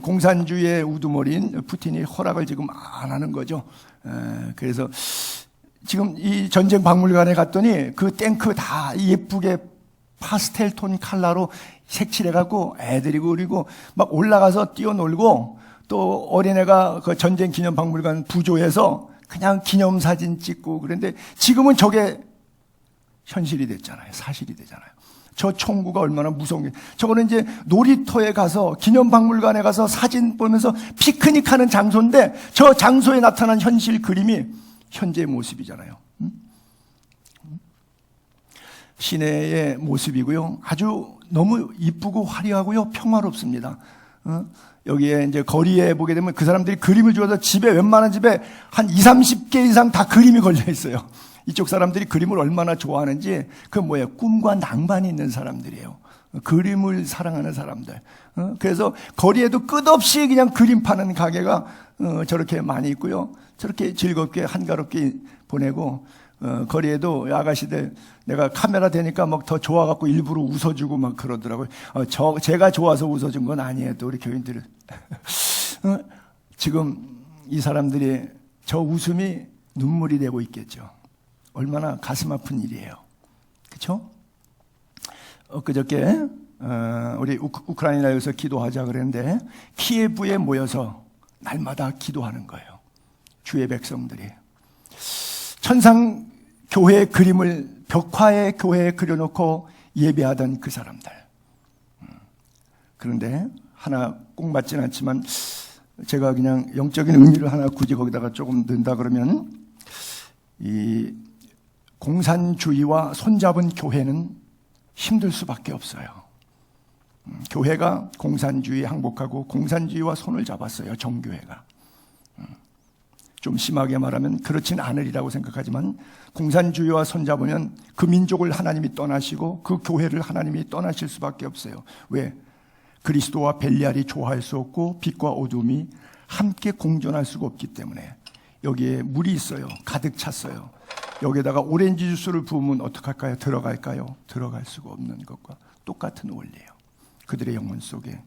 공산주의의 우두머리인 푸틴이 허락을 지금 안 하는 거죠. 그래서 지금 이 전쟁 박물관에 갔더니 그 탱크 다 예쁘게 파스텔 톤 컬러로 색칠해갖고 애들이 그리고 막 올라가서 뛰어놀고, 또 어린애가 그 전쟁 기념 박물관 부조해서 그냥 기념사진 찍고. 그런데 지금은 저게 현실이 됐잖아요. 사실이 되잖아요. 저 총구가 얼마나 무서운 게, 저거는 이제 놀이터에 가서 기념박물관에 가서 사진 보면서 피크닉하는 장소인데 저 장소에 나타난 현실 그림이 현재의 모습이잖아요. 시내의 모습이고요. 아주 너무 이쁘고 화려하고요. 평화롭습니다. 여기에 이제 거리에 보게 되면 그 사람들이 그림을 주어서 집에, 웬만한 집에 한 20, 30개 이상 다 그림이 걸려 있어요. 이쪽 사람들이 그림을 얼마나 좋아하는지, 그 뭐예요? 꿈과 낭만이 있는 사람들이에요. 그림을 사랑하는 사람들. 그래서 거리에도 끝없이 그냥 그림 파는 가게가 저렇게 많이 있고요. 저렇게 즐겁게 한가롭게 보내고, 거리에도 아가씨들 내가 카메라 대니까 막 더 좋아갖고 일부러 웃어주고 막 그러더라고요. 제가 좋아서 웃어준 건 아니에요. 또 우리 교인들은. 지금 이 사람들이 저 웃음이 눈물이 되고 있겠죠. 얼마나 가슴 아픈 일이에요. 그렇죠? 엊그저께 우리 우크라이나에서 기도하자 그랬는데 키예브에 모여서 날마다 기도하는 거예요. 주의 백성들이. 천상 교회의 그림을 벽화의 교회에 그려놓고 예배하던 그 사람들. 그런데 하나 꼭 맞지는 않지만 제가 그냥 영적인 의미를 하나 굳이 거기다가 조금 넣는다 그러면, 이 공산주의와 손잡은 교회는 힘들 수밖에 없어요. 교회가 공산주의에 항복하고 공산주의와 손을 잡았어요. 정교회가. 좀 심하게 말하면 그렇진 않으리라고 생각하지만, 공산주의와 손잡으면 그 민족을 하나님이 떠나시고 그 교회를 하나님이 떠나실 수밖에 없어요. 왜? 그리스도와 벨리알이 조화할 수 없고 빛과 어둠이 함께 공존할 수가 없기 때문에. 여기에 물이 있어요. 가득 찼어요. 여기에다가 오렌지 주스를 부으면 어떡할까요? 들어갈까요? 들어갈 수가 없는 것과 똑같은 원리예요. 그들의 영혼 속에.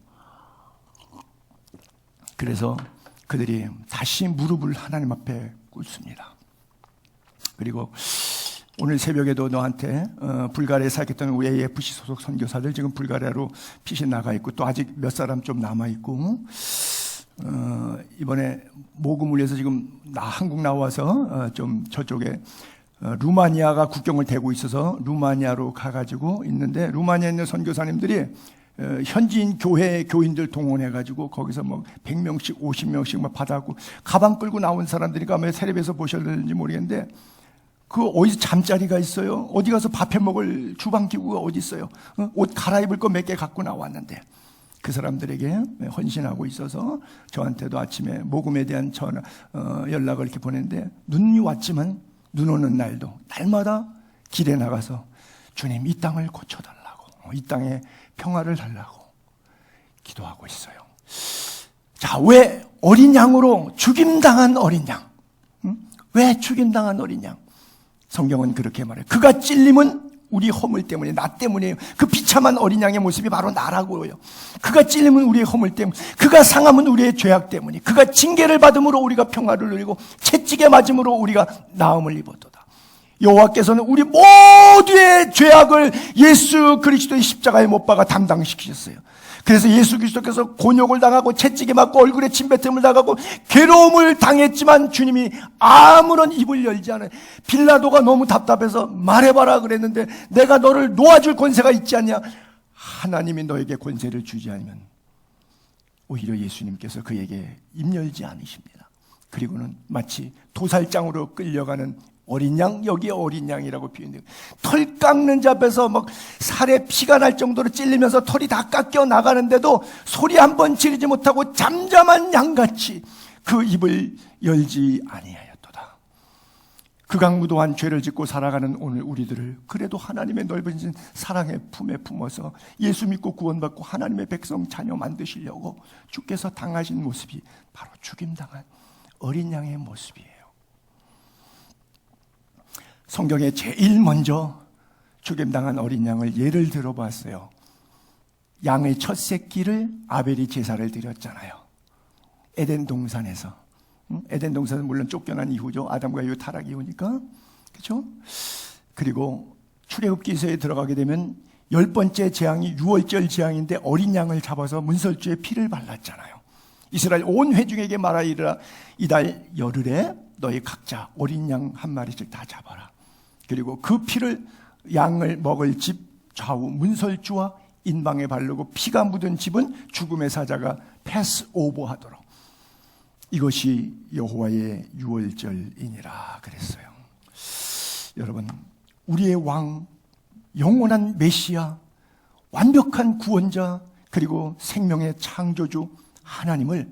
그래서 그들이 다시 무릎을 하나님 앞에 꿇습니다. 그리고 오늘 새벽에도 너한테 불가리아에 살겠던 우리 AFC 소속 선교사들 지금 불가리아로 피신 나가 있고, 또 아직 몇 사람 좀 남아 있고, 이번에 모금을 위해서 지금 한국 나와서 좀 저쪽에 루마니아가 국경을 대고 있어서 루마니아로 가가지고 있는데, 루마니아에 있는 선교사님들이 현지인 교회 교인들 동원해가지고 거기서 뭐 100명씩 50명씩 막 받아갖고 가방 끌고 나온 사람들이 아마 텔레비에서 보셨는지 모르겠는데, 그 어디서 잠자리가 있어요? 어디 가서 밥해 먹을 주방 기구가 어디 있어요? 옷 갈아입을 거 몇 개 갖고 나왔는데, 그 사람들에게 헌신하고 있어서 저한테도 아침에 모금에 대한 연락을 이렇게 보냈는데, 눈이 왔지만 눈 오는 날도 날마다 길에 나가서 주님 이 땅을 고쳐달라고, 이 땅에 평화를 달라고 기도하고 있어요. 자, 왜 어린 양으로 죽임당한 어린 양? 왜 죽임당한 어린 양? 성경은 그렇게 말해요. 그가 찔림은 우리 허물 때문에, 나 때문이에요. 그 비참한 어린 양의 모습이 바로 나라고요. 그가 찔림은 우리의 허물 때문에, 그가 상함은 우리의 죄악 때문에, 그가 징계를 받음으로 우리가 평화를 누리고 채찍에 맞음으로 우리가 나음을 입었도다. 여호와께서는 우리 모두의 죄악을 예수 그리스도의 십자가에 못 박아 담당시키셨어요. 그래서 예수 그리스도께서 곤욕을 당하고 채찍에 맞고 얼굴에 침뱉음을 당하고 괴로움을 당했지만 주님이 아무런 입을 열지 않아요. 빌라도가 너무 답답해서 말해봐라 그랬는데 내가 너를 놓아줄 권세가 있지 않냐? 하나님이 너에게 권세를 주지 않으면 오히려 예수님께서 그에게 입 열지 않으십니다. 그리고는 마치 도살장으로 끌려가는 어린 양, 여기 어린 양이라고 표현해요. 털 깎는 자 앞에서 막 살에 피가 날 정도로 찔리면서 털이 다 깎여 나가는데도 소리 한 번 지르지 못하고 잠잠한 양같이 그 입을 열지 아니하였도다. 극악무도한 죄를 짓고 살아가는 오늘 우리들을 그래도 하나님의 넓은 사랑의 품에 품어서 예수 믿고 구원받고 하나님의 백성 자녀 만드시려고 주께서 당하신 모습이 바로 죽임당한 어린 양의 모습이에요. 성경에 제일 먼저 죽임당한 어린 양을 예를 들어봤어요. 양의 첫 새끼를 아벨이 제사를 드렸잖아요. 에덴 동산에서. 에덴 동산은 물론 쫓겨난 이후죠. 아담과 이후 타락 이후니까. 그렇죠? 그리고 출애굽기서에 들어가게 되면 10번째 재앙이 유월절 재앙인데 어린 양을 잡아서 문설주에 피를 발랐잖아요. 이스라엘 온 회중에게 말하이르라 이달 열흘에 너희 각자 어린 양 한 마리씩 다 잡아라. 그리고 그 피를 양을 먹을 집 좌우 문설주와 인방에 바르고 피가 묻은 집은 죽음의 사자가 패스오버 하도록 이것이 여호와의 유월절이니라 그랬어요. 여러분, 우리의 왕, 영원한 메시아, 완벽한 구원자, 그리고 생명의 창조주 하나님을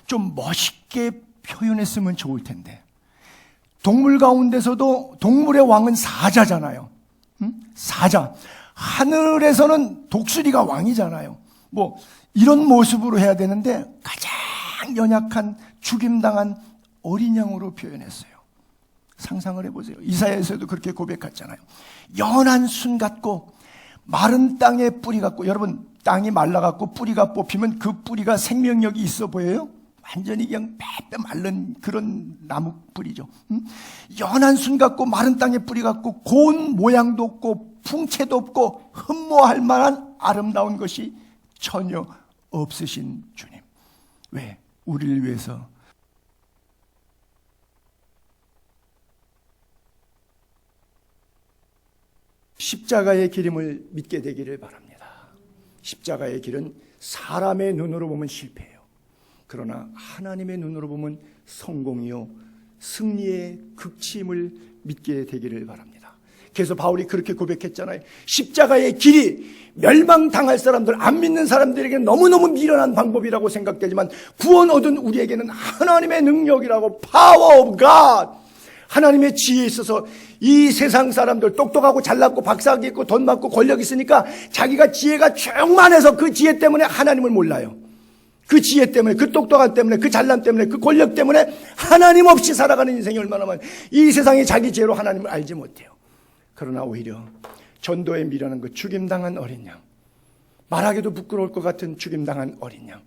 좀 멋있게 표현했으면 좋을 텐데, 동물 가운데서도 동물의 왕은 사자잖아요. 사자. 하늘에서는 독수리가 왕이잖아요. 뭐 이런 모습으로 해야 되는데 가장 연약한 죽임당한 어린 양으로 표현했어요. 상상을 해보세요. 이사야에서도 그렇게 고백했잖아요. 연한 순 같고 마른 땅에 뿌리 같고, 여러분 땅이 말라갖고 뿌리가 뽑히면 그 뿌리가 생명력이 있어 보여요? 완전히 그냥 빼빼 마른 그런 나무 뿌리죠. 연한 순 같고 마른 땅에 뿌리 같고 고운 모양도 없고 풍채도 없고 흠모할 만한 아름다운 것이 전혀 없으신 주님. 왜? 우리를 위해서 십자가의 길임을 믿게 되기를 바랍니다. 십자가의 길은 사람의 눈으로 보면 실패해요. 그러나 하나님의 눈으로 보면 성공이요 승리의 극치임을 믿게 되기를 바랍니다. 그래서 바울이 그렇게 고백했잖아요. 십자가의 길이 멸망당할 사람들, 안 믿는 사람들에게는 너무너무 미련한 방법이라고 생각되지만 구원 얻은 우리에게는 하나님의 능력이라고, Power of God, 하나님의 지혜에 있어서 이 세상 사람들 똑똑하고 잘났고 박사학위 있고 돈 많고 권력 있으니까 자기가 지혜가 충만해서 그 지혜 때문에 하나님을 몰라요. 그 지혜 때문에, 그 똑똑함 때문에, 그 잘남 때문에, 그 권력 때문에 하나님 없이 살아가는 인생이 얼마나 많아요. 이 세상에 자기 지혜로 하나님을 알지 못해요. 그러나 오히려 전도에 미련한 그 죽임당한 어린 양, 말하기도 부끄러울 것 같은 죽임당한 어린 양,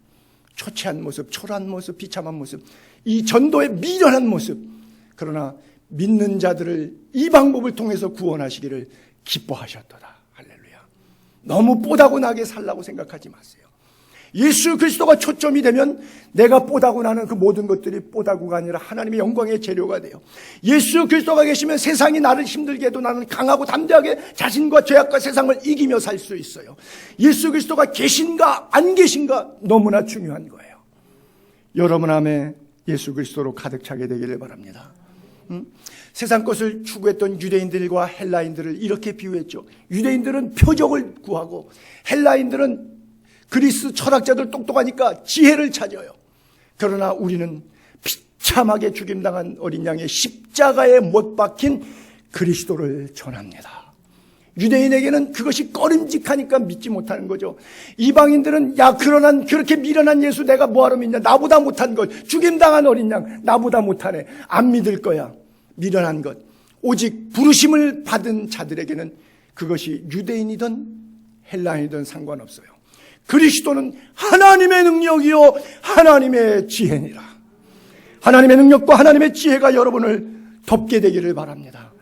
초췌한 모습, 초라한 모습, 비참한 모습, 이 전도에 미련한 모습, 그러나 믿는 자들을 이 방법을 통해서 구원하시기를 기뻐하셨도다. 할렐루야. 너무 뽀다구나게 살라고 생각하지 마세요. 예수 그리스도가 초점이 되면 내가 뽀다구 나는 그 모든 것들이 뽀다구가 아니라 하나님의 영광의 재료가 돼요. 예수 그리스도가 계시면 세상이 나를 힘들게 해도 나는 강하고 담대하게 자신과 죄악과 세상을 이기며 살 수 있어요. 예수 그리스도가 계신가 안 계신가 너무나 중요한 거예요. 여러분 안에 예수 그리스도로 가득 차게 되기를 바랍니다. 세상 것을 추구했던 유대인들과 헬라인들을 이렇게 비유했죠. 유대인들은 표적을 구하고 헬라인들은 그리스 철학자들 똑똑하니까 지혜를 찾아요. 그러나 우리는 비참하게 죽임당한 어린 양의 십자가에 못 박힌 그리스도를 전합니다. 유대인에게는 그것이 꺼림직하니까 믿지 못하는 거죠. 이방인들은 야, 그러나 그렇게 미련한 예수 내가 뭐하러 믿냐, 나보다 못한 것, 죽임당한 어린 양 나보다 못하네, 안 믿을 거야. 미련한 것. 오직 부르심을 받은 자들에게는 그것이 유대인이든 헬라인이든 상관없어요. 그리스도는 하나님의 능력이요 하나님의 지혜니라. 하나님의 능력과 하나님의 지혜가 여러분을 덮게 되기를 바랍니다.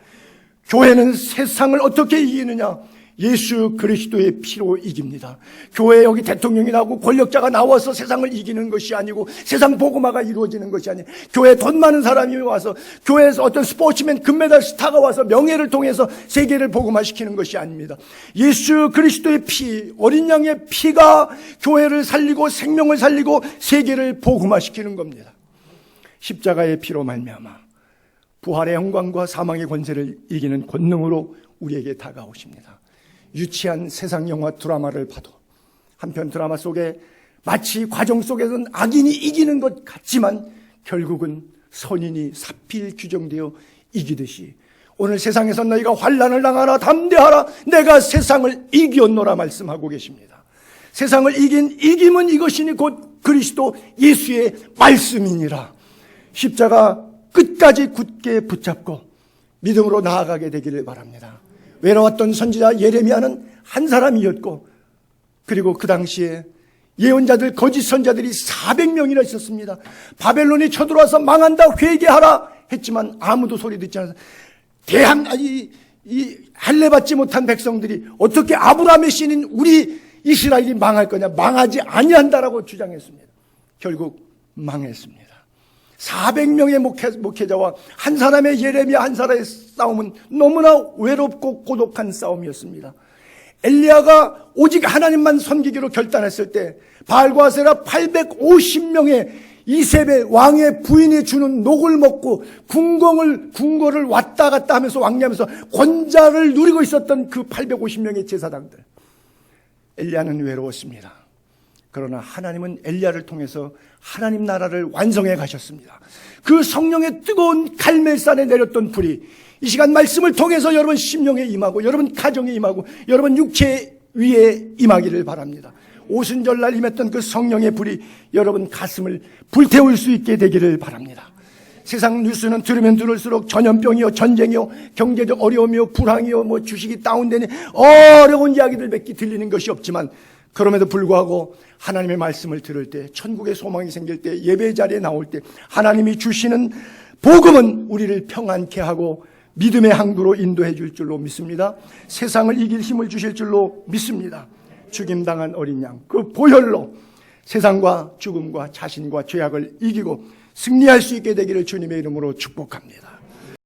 교회는 세상을 어떻게 이기느냐? 예수 그리스도의 피로 이깁니다. 교회 여기 대통령이 나오고 권력자가 나와서 세상을 이기는 것이 아니고 세상 복음화가 이루어지는 것이 아니에요. 교회에 돈 많은 사람이 와서, 교회에서 어떤 스포츠맨 금메달 스타가 와서 명예를 통해서 세계를 복음화시키는 것이 아닙니다. 예수 그리스도의 피, 어린 양의 피가 교회를 살리고 생명을 살리고 세계를 복음화시키는 겁니다. 십자가의 피로 말미암아 부활의 영광과 사망의 권세를 이기는 권능으로 우리에게 다가오십니다. 유치한 세상 영화 드라마를 봐도 한편 드라마 속에 마치 과정 속에서는 악인이 이기는 것 같지만 결국은 선인이 사필 규정되어 이기듯이 오늘 세상에서 너희가 환난을 당하라 담대하라 내가 세상을 이겼노라 말씀하고 계십니다. 세상을 이긴 이김은 이것이니 곧 그리스도 예수의 말씀이니라. 십자가 끝까지 굳게 붙잡고 믿음으로 나아가게 되기를 바랍니다. 외로웠던 선지자 예레미야는 한 사람이었고, 그리고 그 당시에 예언자들, 거짓 선자들이 400명이나 있었습니다. 바벨론이 쳐들어와서 망한다, 회개하라 했지만 아무도 소리 듣지 않아서 할례받지 못한 백성들이 어떻게 아브라함의 신인 우리 이스라엘이 망할 거냐, 망하지 아니한다라고 주장했습니다. 결국 망했습니다. 400명의 목회자와 한 사람의 예레미야 한 사람의 싸움은 너무나 외롭고 고독한 싸움이었습니다. 엘리야가 오직 하나님만 섬기기로 결단했을 때 바알과 아세라 850명의 이세벨 왕의 부인이 주는 녹을 먹고 궁궐을 왔다 갔다 하면서 왕래하면서 권좌를 누리고 있었던 그 850명의 제사장들. 엘리야는 외로웠습니다. 그러나 하나님은 엘리야를 통해서 하나님 나라를 완성해 가셨습니다. 그 성령의 뜨거운 갈멜산에 내렸던 불이 이 시간 말씀을 통해서 여러분 심령에 임하고 여러분 가정에 임하고 여러분 육체 위에 임하기를 바랍니다. 오순절날 임했던 그 성령의 불이 여러분 가슴을 불태울 수 있게 되기를 바랍니다. 세상 뉴스는 들으면 들을수록 전염병이요, 전쟁이요, 경제적 어려움이요, 불황이요, 주식이 다운되니 어려운 이야기들 몇 개 들리는 것이 없지만 그럼에도 불구하고 하나님의 말씀을 들을 때, 천국의 소망이 생길 때, 예배 자리에 나올 때 하나님이 주시는 복음은 우리를 평안케 하고 믿음의 항구로 인도해 줄 줄로 믿습니다. 세상을 이길 힘을 주실 줄로 믿습니다. 죽임당한 어린 양, 그 보혈로 세상과 죽음과 자신과 죄악을 이기고 승리할 수 있게 되기를 주님의 이름으로 축복합니다.